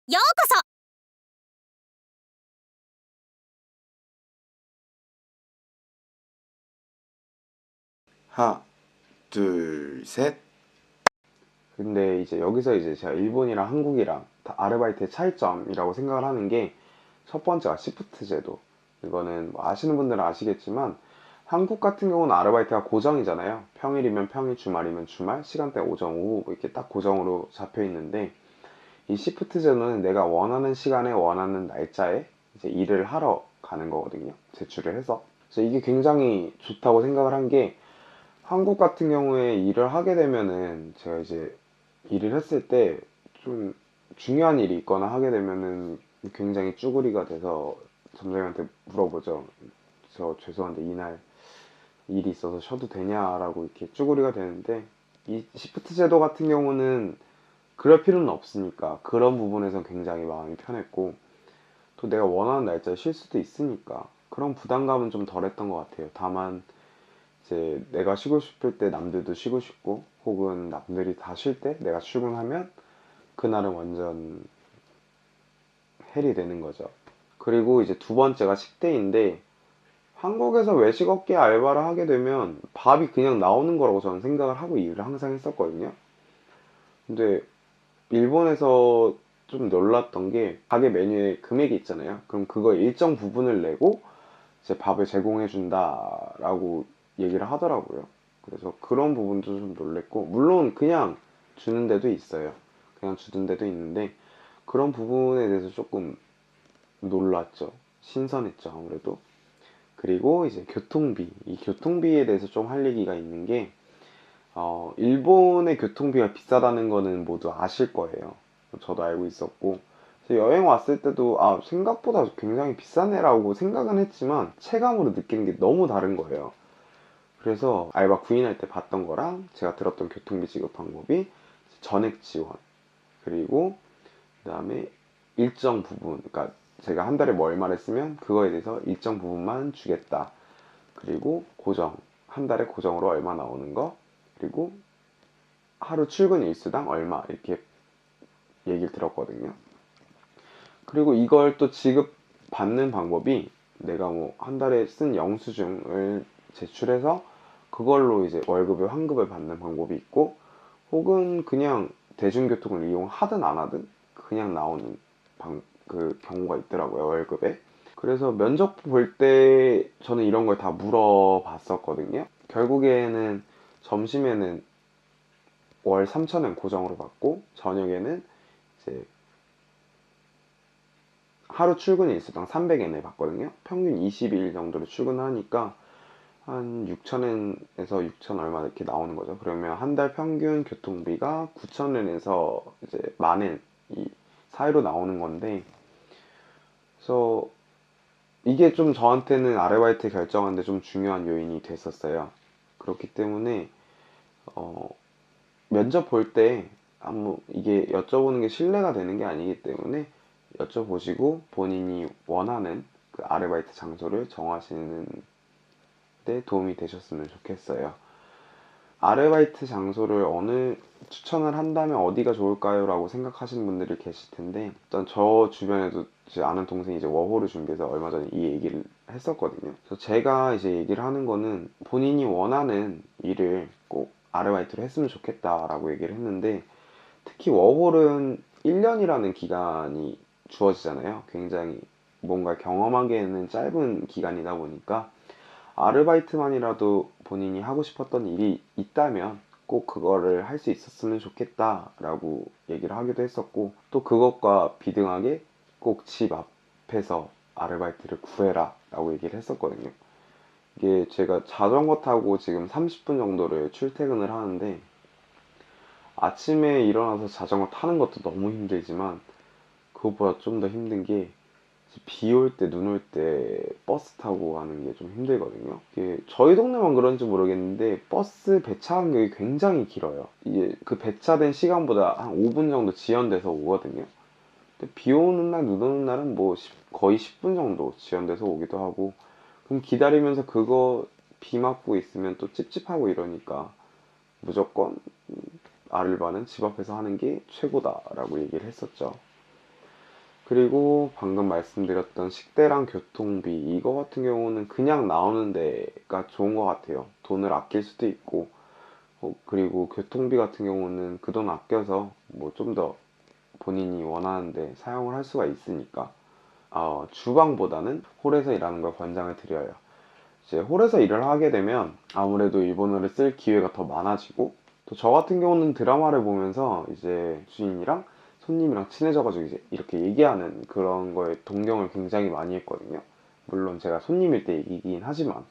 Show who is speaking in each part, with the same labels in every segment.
Speaker 1: ようこそ。
Speaker 2: 하나, 둘, 셋. 근데 이제 여기서 이제 제가 일본이랑 한국이랑 다 아르바이트의 차이점이라고 생각을 하는 게 첫 번째가 시프트 제도. 이거는 뭐 아시는 분들은 아시겠지만 한국 같은 경우는 아르바이트가 고정이잖아요. 평일이면 평일, 주말이면 주말, 시간대 오전, 오후 뭐 이렇게 딱 고정으로 잡혀 있는데 이 시프트 제도는 내가 원하는 시간에 원하는 날짜에 이제 일을 하러 가는 거거든요. 제출을 해서. 그래서 이게 굉장히 좋다고 생각을 한 게 한국 같은 경우에 일을 하게 되면은 제가 이제 일을 했을 때 좀 중요한 일이 있거나 하게 되면은 굉장히 쭈구리가 돼서 점장님한테 물어보죠. 저 죄송한데 이날 일이 있어서 쉬어도 되냐라고 이렇게 쭈구리가 되는데 이 시프트 제도 같은 경우는 그럴 필요는 없으니까 그런 부분에서 굉장히 마음이 편했고 또 내가 원하는 날짜에 쉴 수도 있으니까 그런 부담감은 좀 덜했던 것 같아요. 다만 이제 내가 쉬고 싶을 때 남들도 쉬고 싶고 혹은 남들이 다 쉴 때 내가 출근하면 그날은 완전 헬이 되는 거죠. 그리고 이제 두 번째가 식대인데 한국에서 외식업계 알바를 하게 되면 밥이 그냥 나오는 거라고 저는 생각을 하고 일을 항상 했었거든요. 근데 일본에서 좀 놀랐던 게 가게 메뉴에 금액이 있잖아요. 그럼 그거 일정 부분을 내고 이제 밥을 제공해 준다라고 얘기를 하더라고요. 그래서 그런 부분도 좀 놀랬고 물론 그냥 주는 데도 있어요. 그냥 주는 데도 있는데 그런 부분에 대해서 조금 놀랐죠. 신선했죠, 아무래도. 그리고 이제 교통비. 이 교통비에 대해서 좀 할 얘기가 있는 게 일본의 교통비가 비싸다는 거는 모두 아실 거예요. 저도 알고 있었고 그래서 여행 왔을 때도 생각보다 굉장히 비싸네라고 생각은 했지만 체감으로 느끼는 게 너무 다른 거예요. 그래서 알바 구인할 때 봤던 거랑 제가 들었던 교통비 지급 방법이 전액 지원 그리고 그다음에 일정 부분 그러니까 제가 한 달에 뭐 얼마를 쓰면 그거에 대해서 일정 부분만 주겠다. 그리고 고정 한 달에 고정으로 얼마 나오는 거 그리고 하루 출근 일수당 얼마 이렇게 얘기를 들었거든요. 그리고 이걸 또 지급받는 방법이 내가 뭐 한 달에 쓴 영수증을 제출해서 그걸로 이제 월급을 환급을 받는 방법이 있고 혹은 그냥 대중교통을 이용하든 안 하든 그냥 나오는 그 경우가 있더라고요, 월급에. 그래서 면접 볼 때 저는 이런 걸 다 물어봤었거든요. 결국에는 점심에는 월 3,000원 고정으로 받고 저녁에는 이제 하루 출근 일수당 300엔을 받거든요. 평균 22일 정도로 출근하니까 한 6,000엔에서 6,000 얼마 이렇게 나오는 거죠. 그러면 한 달 평균 교통비가 9,000엔에서 이제 10,000엔 이 사이로 나오는 건데 그래서 이게 좀 저한테는 아르바이트 결정하는데 좀 중요한 요인이 됐었어요. 그렇기 때문에 어, 면접 볼 때 아무 이게 여쭤보는 게 신뢰가 되는 게 아니기 때문에 여쭤보시고 본인이 원하는 그 아르바이트 장소를 정하시는 데 도움이 되셨으면 좋겠어요. 아르바이트 장소를 어느 추천을 한다면 어디가 좋을까요? 라고 생각하시는 분들이 계실 텐데 일단 저 주변에도 제 아는 동생이 이제 워홀을 준비해서 얼마 전에 이 얘기를 했었거든요. 그래서 제가 이제 얘기를 하는 거는 본인이 원하는 일을 꼭 아르바이트로 했으면 좋겠다라고 얘기를 했는데 특히 워홀은 1년이라는 기간이 주어지잖아요. 굉장히 뭔가 경험하기에는 짧은 기간이다 보니까 아르바이트만이라도 본인이 하고 싶었던 일이 있다면 꼭 그거를 할 수 있었으면 좋겠다라고 얘기를 하기도 했었고 또 그것과 비등하게 꼭 집 앞에서 아르바이트를 구해라 라고 얘기를 했었거든요. 이게 제가 자전거 타고 지금 30분 정도를 출퇴근을 하는데 아침에 일어나서 자전거 타는 것도 너무 힘들지만 그것보다 좀 더 힘든 게 비 올 때, 눈 올 때 버스 타고 가는 게 좀 힘들거든요. 이게 저희 동네만 그런지 모르겠는데 버스 배차 간격이 굉장히 길어요. 이게 그 배차된 시간보다 한 5분 정도 지연돼서 오거든요. 근데 비 오는 날, 눈 오는 날은 뭐 거의 10분 정도 지연돼서 오기도 하고 그럼 기다리면서 그거 비 맞고 있으면 또 찝찝하고 이러니까 무조건 알바는 집 앞에서 하는 게 최고다라고 얘기를 했었죠. 그리고 방금 말씀드렸던 식대랑 교통비, 이거 같은 경우는 그냥 나오는 데가 좋은 것 같아요. 돈을 아낄 수도 있고, 그리고 교통비 같은 경우는 그 돈 아껴서 뭐 좀 더 본인이 원하는데 사용을 할 수가 있으니까, 주방보다는 홀에서 일하는 걸 권장을 드려요. 이제 홀에서 일을 하게 되면 아무래도 일본어를 쓸 기회가 더 많아지고, 또 저 같은 경우는 드라마를 보면서 이제 주인이랑 손님이랑 친해져가지고 이제 이렇게 얘기하는 그런 거에 동경을 굉장히 많이 했거든요. 물론 제가 손님일 때 얘기긴 하지만.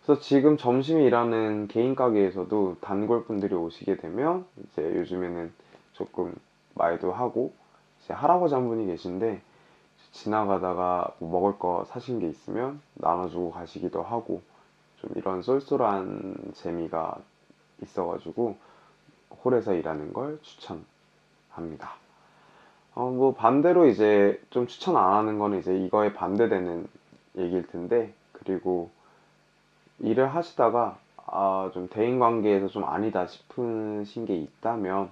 Speaker 2: 그래서 지금 점심에 일하는 개인 가게에서도 단골분들이 오시게 되면 이제 요즘에는 조금 말도 하고, 이제 할아버지 한 분이 계신데 지나가다가 뭐 먹을 거 사신 게 있으면 나눠주고 가시기도 하고, 좀 이런 쏠쏠한 재미가 있어가지고 홀에서 일하는 걸 추천합니다. 뭐 반대로 이제 좀 추천 안 하는 거는 이제 이거에 반대되는 얘기일 텐데, 그리고 일을 하시다가 좀 대인관계에서 좀 아니다 싶으신 게 있다면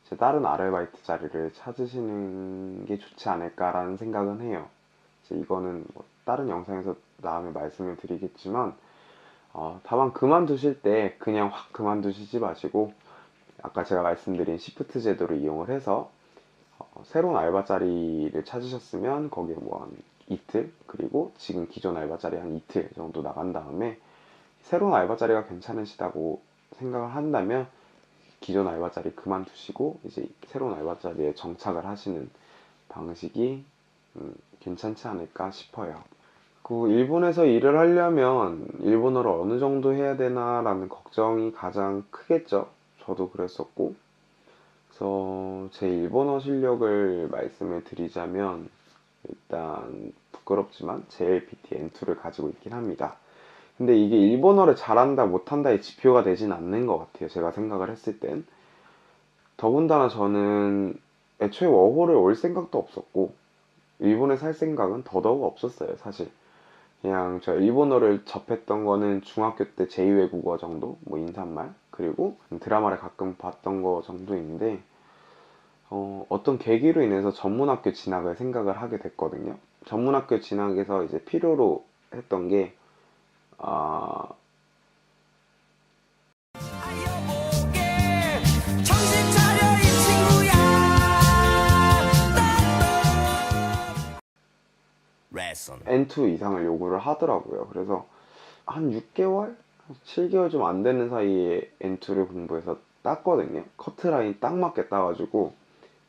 Speaker 2: 이제 다른 아르바이트 자리를 찾으시는 게 좋지 않을까라는 생각은 해요. 이제 이거는 뭐 다른 영상에서 다음에 말씀을 드리겠지만, 다만 그만두실 때 그냥 확 그만두시지 마시고 아까 제가 말씀드린 시프트 제도를 이용을 해서 새로운 알바 자리를 찾으셨으면 거기에 뭐 한 이틀, 그리고 지금 기존 알바 자리 한 이틀 정도 나간 다음에 새로운 알바 자리가 괜찮으시다고 생각을 한다면 기존 알바 자리 그만두시고 이제 새로운 알바 자리에 정착을 하시는 방식이 괜찮지 않을까 싶어요. 그 일본에서 일을 하려면 일본어를 어느 정도 해야 되나라는 걱정이 가장 크겠죠. 저도 그랬었고. 그래서 제 일본어 실력을 말씀을 드리자면 일단 부끄럽지만 JLPT N2를 가지고 있긴 합니다. 근데 이게 일본어를 잘한다 못한다의 지표가 되진 않는 것 같아요. 제가 생각을 했을 땐. 더군다나 저는 애초에 워홀을 올 생각도 없었고 일본에 살 생각은 더더욱 없었어요, 사실. 그냥 저 일본어를 접했던 거는 중학교 때 제2외국어 정도, 뭐 인사말, 그리고 드라마를 가끔 봤던 거 정도인데, 어떤 계기로 인해서 전문학교 진학을 생각을 하게 됐거든요. 전문학교 진학에서 이제 필요로 했던 게, 아, N2 이상을 요구를 하더라고요. 그래서 한 6개월? 7개월 좀 안 되는 사이에 N2를 공부해서 땄거든요. 커트라인 딱 맞게 따가지고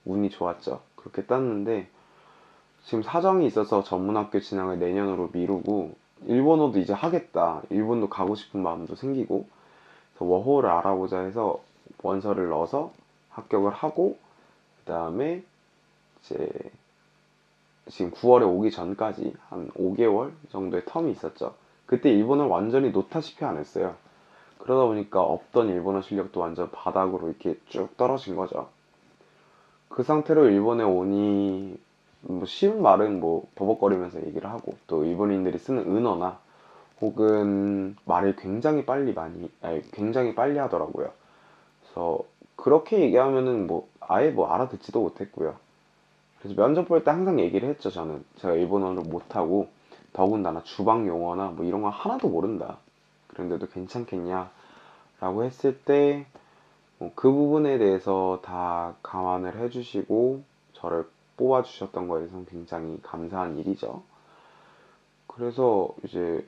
Speaker 2: 운이 좋았죠. 그렇게 땄는데 지금 사정이 있어서 전문학교 진학을 내년으로 미루고 일본어도 이제 하겠다. 일본도 가고 싶은 마음도 생기고 그래서 워홀을 알아보자 해서 원서를 넣어서 합격을 하고 그 다음에 이제 지금 9월에 오기 전까지 한 5개월 정도의 텀이 있었죠. 그때 일본어를 완전히 놓다시피 안 했어요. 그러다 보니까 없던 일본어 실력도 완전 바닥으로 이렇게 쭉 떨어진 거죠. 그 상태로 일본에 오니 뭐 쉬운 말은 뭐 버벅거리면서 얘기를 하고 또 일본인들이 쓰는 은어나 혹은 말을 굉장히 빨리 하더라고요. 그래서 그렇게 얘기하면은 뭐 아예 뭐 알아듣지도 못했고요. 그래서 면접 볼 때 항상 얘기를 했죠. 저는 제가 일본어를 못하고 더군다나 주방 용어나 뭐 이런 거 하나도 모른다. 그런데도 괜찮겠냐 라고 했을 때 그 부분에 대해서 다 감안을 해주시고 저를 뽑아주셨던 거에 대해서는 굉장히 감사한 일이죠. 그래서 이제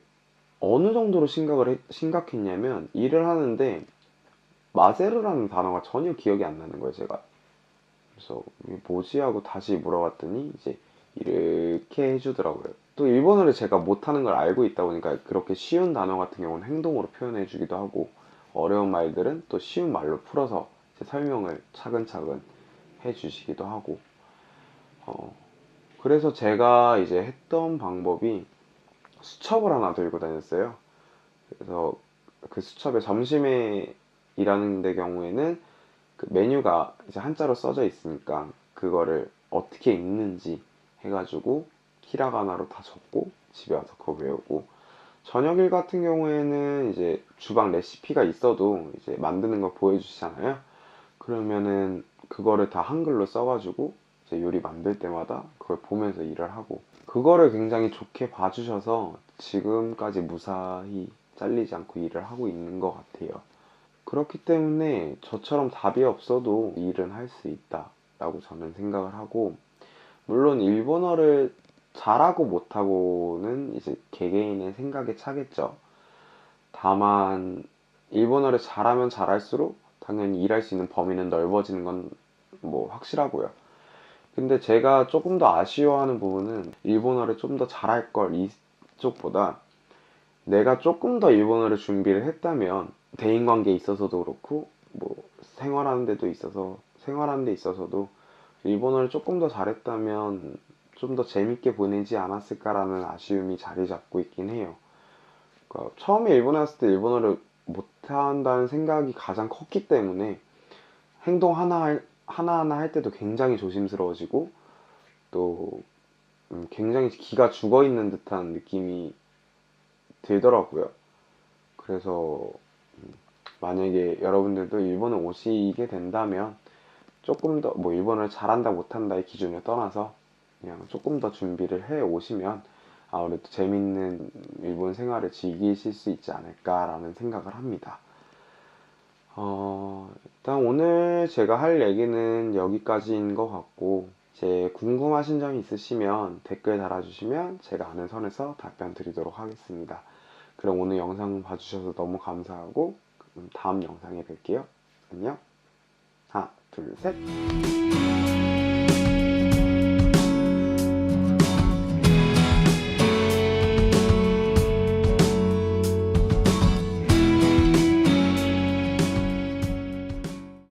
Speaker 2: 어느 정도로 심각했냐면 일을 하는데 마제르라는 단어가 전혀 기억이 안 나는 거예요, 제가. 그래서 이게 뭐지 하고 다시 물어봤더니 이제 이렇게 해주더라고요. 또 일본어를 제가 못하는 걸 알고 있다 보니까 그렇게 쉬운 단어 같은 경우는 행동으로 표현해 주기도 하고 어려운 말들은 또 쉬운 말로 풀어서 설명을 차근차근 해 주시기도 하고 어, 그래서 제가 이제 했던 방법이 수첩을 하나 들고 다녔어요. 그래서 그 수첩에 점심에 일하는 데 경우에는 그 메뉴가 이제 한자로 써져 있으니까 그거를 어떻게 읽는지 해가지고 히라가나로 다 적고 집에 와서 그거 외우고 저녁일 같은 경우에는 이제 주방 레시피가 있어도 이제 만드는 거 보여주시잖아요. 그러면은 그거를 다 한글로 써가지고 제 요리 만들 때마다 그걸 보면서 일을 하고, 그거를 굉장히 좋게 봐주셔서 지금까지 무사히 잘리지 않고 일을 하고 있는 것 같아요. 그렇기 때문에 저처럼 답이 없어도 일은 할 수 있다라고 저는 생각을 하고, 물론 일본어를 잘하고 못하고는 이제 개개인의 생각에 차겠죠. 다만 일본어를 잘하면 잘할수록 당연히 일할 수 있는 범위는 넓어지는 건 뭐 확실하고요. 근데 제가 조금 더 아쉬워하는 부분은 일본어를 좀 더 잘할 걸 이쪽보다, 내가 조금 더 일본어를 준비를 했다면 대인관계에 있어서도 그렇고 뭐 생활하는 데 있어서도 일본어를 조금 더 잘했다면 좀 더 재밌게 보내지 않았을까라는 아쉬움이 자리 잡고 있긴 해요. 그러니까 처음에 일본에 왔을 때 일본어를 못한다는 생각이 가장 컸기 때문에 행동 하나하나 할 때도 굉장히 조심스러워지고, 또 굉장히 기가 죽어 있는 듯한 느낌이 들더라고요. 그래서 만약에 여러분들도 일본에 오시게 된다면 조금 더 뭐 일본어를 잘한다 못한다의 기준을 떠나서 그냥 조금 더 준비를 해 오시면 아무래도 재밌는 일본 생활을 즐기실 수 있지 않을까라는 생각을 합니다. 일단 오늘 제가 할 얘기는 여기까지인 것 같고, 이제 궁금하신 점이 있으시면 댓글 달아주시면 제가 아는 선에서 답변 드리도록 하겠습니다. 그럼 오늘 영상 봐주셔서 너무 감사하고, 다음 영상에 뵐게요. 안녕. 하나, 둘, 셋.